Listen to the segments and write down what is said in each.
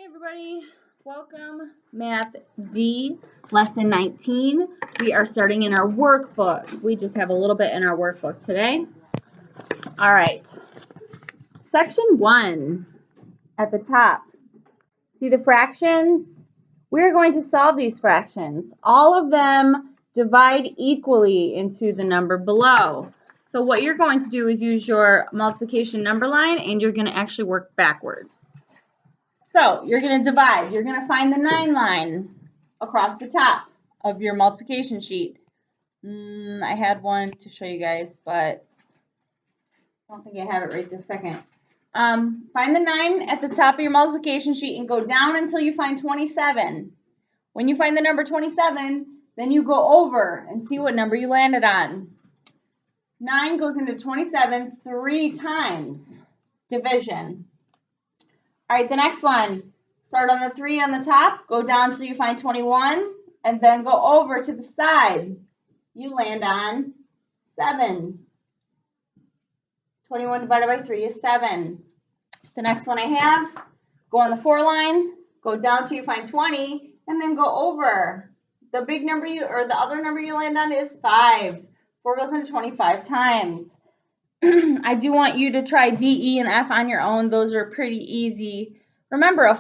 Everybody, welcome Math D, lesson 19. We are starting in our workbook. We just have a little bit in our workbook today. All right, section 1 at the top. See the fractions? We're going to solve these fractions. All of them divide equally into the number below. So what you're going to do is use your multiplication number line and you're going to actually work backwards. So you're going to divide. You're going to find the 9 line across the top of your multiplication sheet. I had one to show you guys, but I don't think I have it right this second. Find the 9 at the top of your multiplication sheet and go down until you find 27. When you find the number 27, then you go over and see what number you landed on. 9 goes into 27 3 times. Division. All right, the next one, start on the 3 on the top, go down until you find 21, and then go over to the side. You land on 7. 21 divided by 3 is 7. The next one I have, go on the 4 line, go down until you find 20, and then go over. The big number the other number you land on is 5. 4 goes into 25 times. I do want you to try D, E, and F on your own. Those are pretty easy. Remember,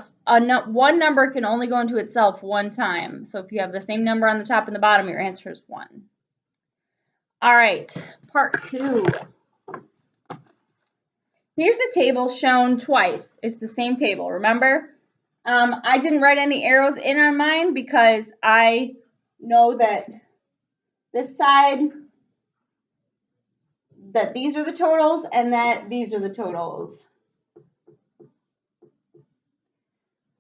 one number can only go into itself one time. So if you have the same number on the top and the bottom, your answer is 1. All right, part 2. Here's a table shown twice. It's the same table, remember? I didn't write any arrows in on mine because I know that this side, that these are the totals and that these are the totals.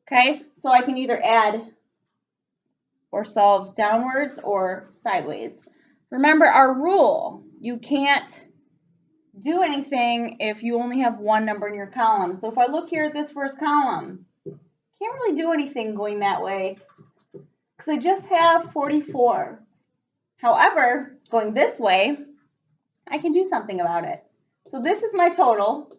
Okay, so I can either add or solve downwards or sideways. Remember our rule, you can't do anything if you only have one number in your column. So if I look here at this first column, can't really do anything going that way because I just have 44. However, going this way, I can do something about it. So this is my total.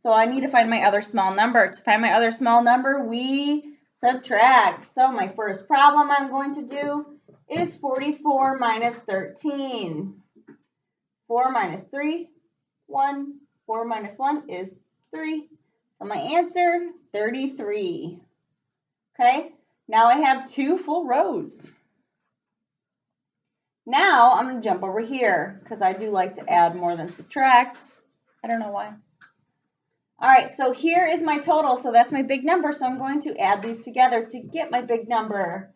So I need to find my other small number. To find my other small number, we subtract. So my first problem I'm going to do is 44 minus 13. 4 minus 3, 1. 4 minus 1 is 3. So my answer, 33. Okay, now I have 2 full rows. Now I'm going to jump over here because I do like to add more than subtract. I don't know why. All right, so here is my total. So that's my big number. So I'm going to add these together to get my big number.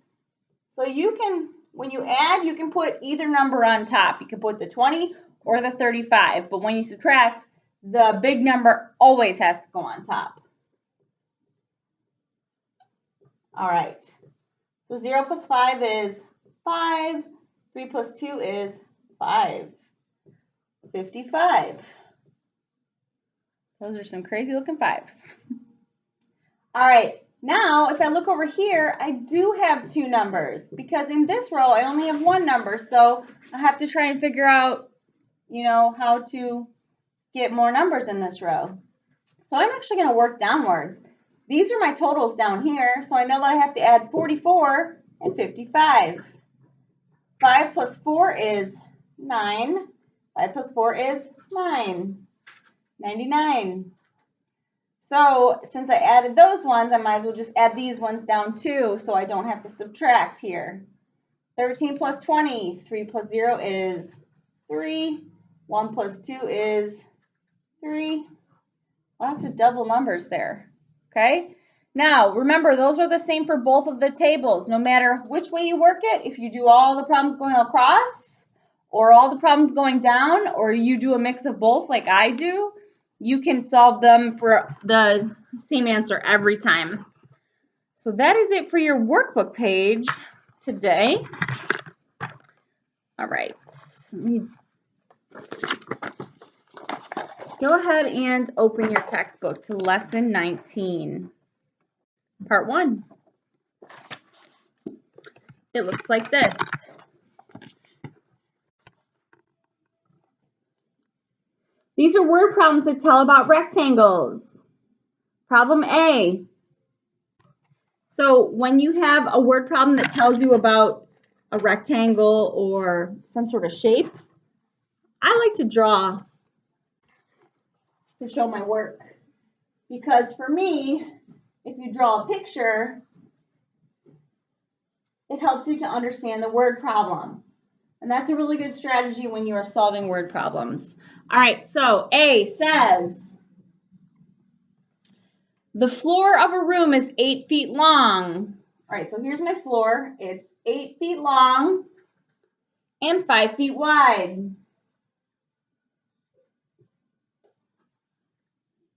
So you can, when you add, you can put either number on top. You can put the 20 or the 35. But when you subtract, the big number always has to go on top. All right, so 0 plus 5 is 5. 3 plus 2 is 5. 55. Those are some crazy looking 5s. All right, now if I look over here, I do have 2 numbers because in this row I only have 1 number. So I have to try and figure out, how to get more numbers in this row. So I'm actually going to work downwards. These are my totals down here. So I know that I have to add 44 and 55. 5 plus 4 is 9. 5 plus 4 is 9. 99. So since I added those ones, I might as well just add these ones down too, so I don't have to subtract here. 13 plus 20. 3 plus 0 is 3. 1 plus 2 is 3. Lots of double numbers there. Okay? Now, remember, those are the same for both of the tables. No matter which way you work it, if you do all the problems going across or all the problems going down, or you do a mix of both like I do, you can solve them for the same answer every time. So that is it for your workbook page today. All right. Let me go ahead and open your textbook to lesson 19. Part 1. It looks like this. These are word problems that tell about rectangles. Problem A. So when you have a word problem that tells you about a rectangle or some sort of shape, I like to draw to show my work. Because for me, if you draw a picture, it helps you to understand the word problem. And that's a really good strategy when you are solving word problems. All right, so A says, the floor of a room is 8 feet long. All right, so here's my floor. It's 8 feet long and 5 feet wide.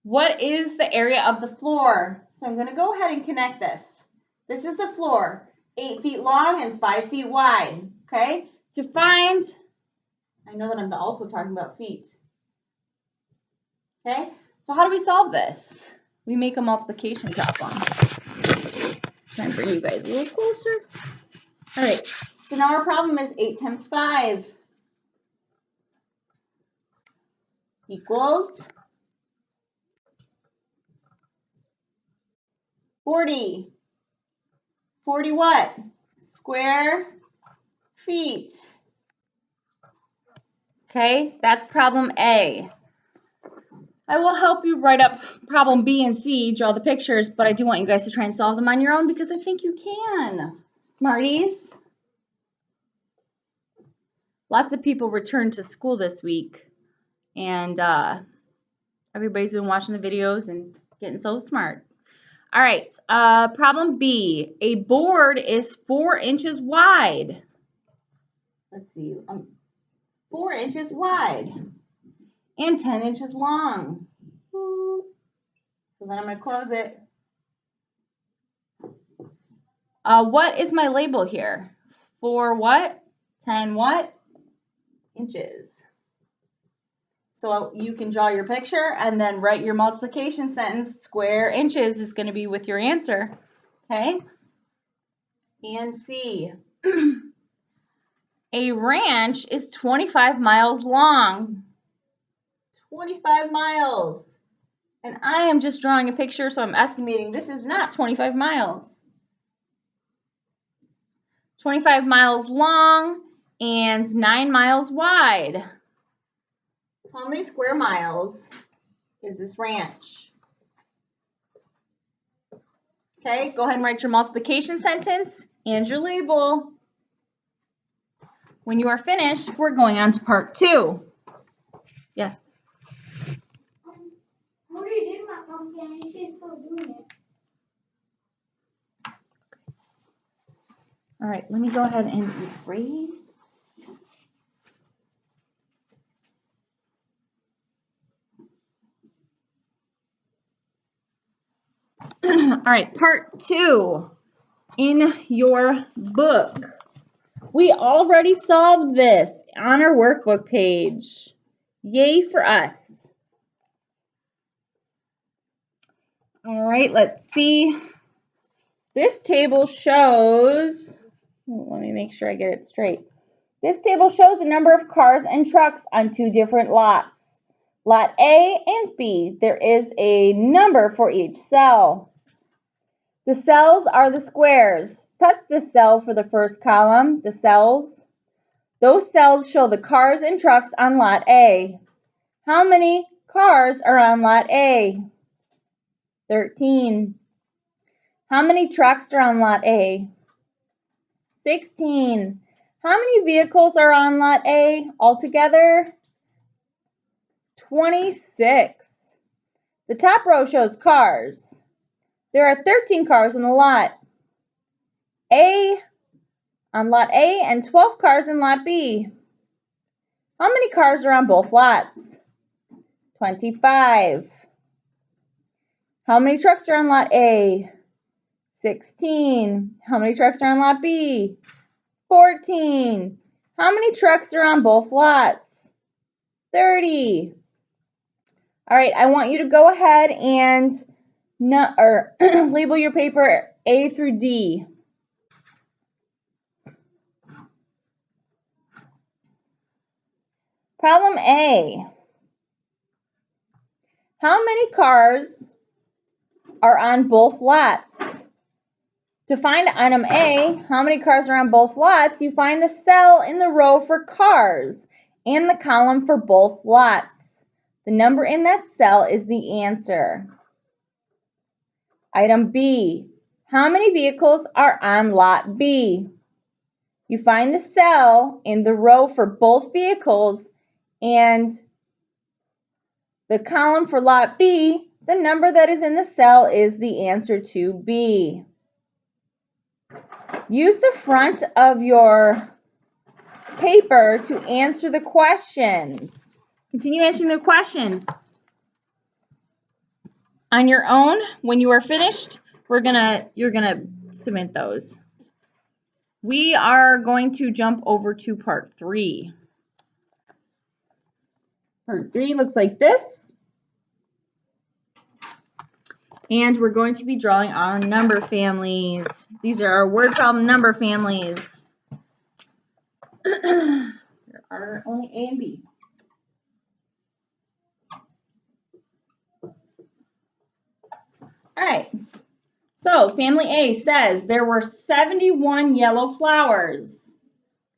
What is the area of the floor? So I'm going to go ahead and connect this. This is the floor, 8 feet long and 5 feet wide. Okay, to find, I know that I'm also talking about feet. Okay, so how do we solve this? We make a multiplication problem. Try and bring you guys a little closer. All right, so now our problem is 8 times 5 equals 40. 40 what? Square feet. Okay, that's problem A. I will help you write up problem B and C, draw the pictures, but I do want you guys to try and solve them on your own because I think you can. Smarties. Lots of people returned to school this week, and everybody's been watching the videos and getting so smart. All right, problem B. A board is 4 inches wide. Let's see, 4 inches wide and 10 inches long. So then I'm going to close it. What is my label here? 4 what? 10 what? Inches. So you can draw your picture and then write your multiplication sentence. Square inches is going to be with your answer. Okay? And C. A ranch is 25 miles long. 25 miles. And I am just drawing a picture, so I'm estimating this is not 25 miles. 25 miles long and 9 miles wide. How many square miles is this ranch? Okay, go ahead and write your multiplication sentence and your label. When you are finished, we're going on to part 2. Yes? What do you do, my pumpkin? She's still doing it. All right, let me go ahead and erase. All right, part 2 in your book. We already solved this on our workbook page. Yay for us. All right, let's see. This table shows, let me make sure I get it straight. This table shows the number of cars and trucks on 2 different lots. Lot A and B. There is a number for each cell. The cells are the squares. Touch the cell for the first column, the cells. Those cells show the cars and trucks on Lot A. How many cars are on Lot A? 13. How many trucks are on Lot A? 16. How many vehicles are on Lot A altogether? 26. The top row shows cars. There are 13 cars on the lot A on Lot A and 12 cars in Lot B. How many cars are on both lots? 25. How many trucks are on Lot A? 16. How many trucks are on Lot B? 14. How many trucks are on both lots? 30. All right, I want you to go ahead and label your paper A through D. Problem A. How many cars are on both lots? To find item A, how many cars are on both lots, you find the cell in the row for cars and the column for both lots. The number in that cell is the answer. Item B, how many vehicles are on lot B? You find the cell in the row for both vehicles and the column for lot B. The number that is in the cell is the answer to B. Use the front of your paper to answer the questions. Continue answering the questions. On your own, when you are finished, you're gonna submit those. We are going to jump over to part 3. Part 3 looks like this. And we're going to be drawing our number families. These are our word problem number families. There are only A and B. All right. So family A says there were 71 yellow flowers.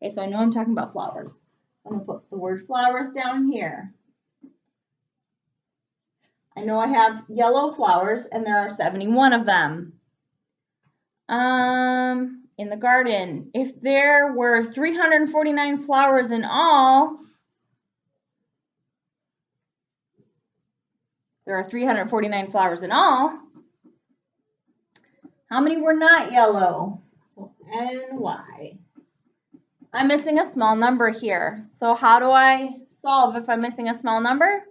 Okay, so I know I'm talking about flowers. I'm going to put the word flowers down here. I know I have yellow flowers, and there are 71 of them. In the garden, if there were 349 flowers in all, there are 349 flowers in all. How many were not yellow? So NY. I'm missing a small number here. So how do I solve if I'm missing a small number?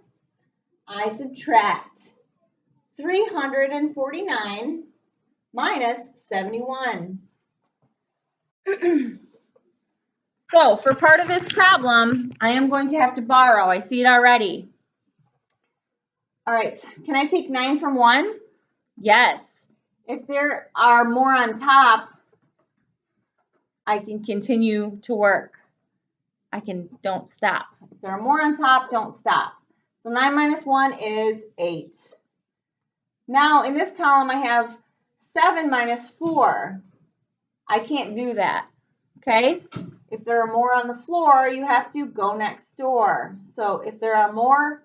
I subtract 349 minus 71. So for part of this problem, I am going to have to borrow. I see it already. All right, can I take 9 from 1? Yes. If there are more on top, I can continue to work. Don't stop. If there are more on top, don't stop. So 9 minus 1 is 8. Now in this column, I have 7 minus 4. I can't do that, okay? If there are more on the floor, you have to go next door. So if there are more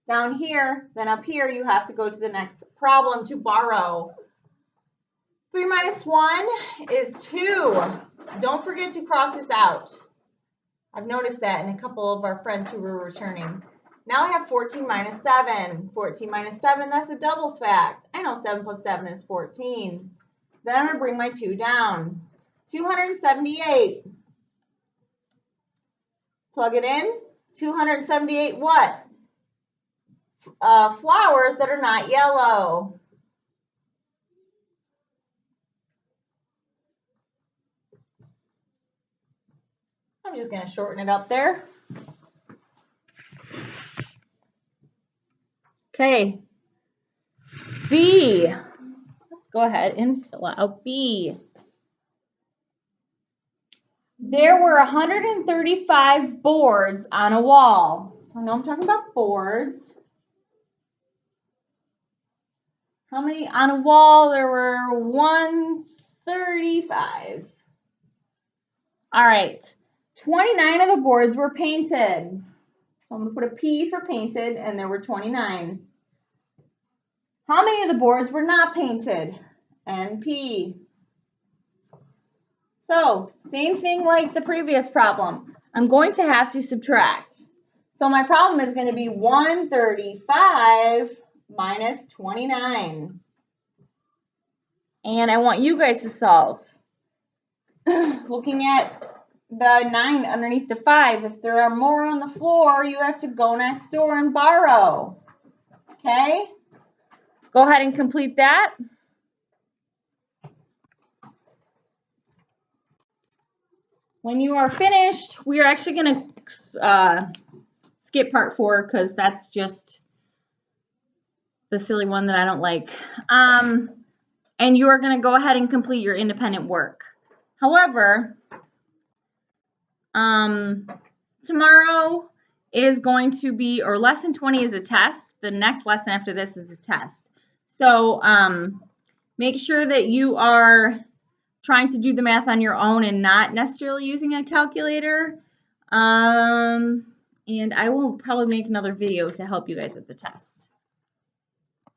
down here than up here, you have to go to the next problem to borrow. 3 minus 1 is 2. Don't forget to cross this out. I've noticed that in a couple of our friends who were returning. Now I have 14 minus 7. 14 minus 7, that's a doubles fact. I know 7 plus 7 is 14. Then I'm going to bring my 2 down. 278. Plug it in. 278 what? Flowers that are not yellow. I'm just going to shorten it up there. Okay. B. Let's go ahead and fill out B. There were 135 boards on a wall. So I know I'm talking about boards. How many on a wall? There were 135. All right. 29 of the boards were painted. So I'm going to put a P for painted, and there were 29. How many of the boards were not painted? NP. So, same thing like the previous problem. I'm going to have to subtract. So my problem is going to be 135 minus 29. And I want you guys to solve. Looking at the 9 underneath the 5, if there are more on the floor, you have to go next door and borrow. Okay? Go ahead and complete that. When you are finished, we are actually going to skip part 4 because that's just the silly one that I don't like. And you are going to go ahead and complete your independent work. However, tomorrow is going to be, or lesson 20 is a test. The next lesson after this is a test. So Make sure that you are trying to do the math on your own and not necessarily using a calculator. And I will probably make another video to help you guys with the test.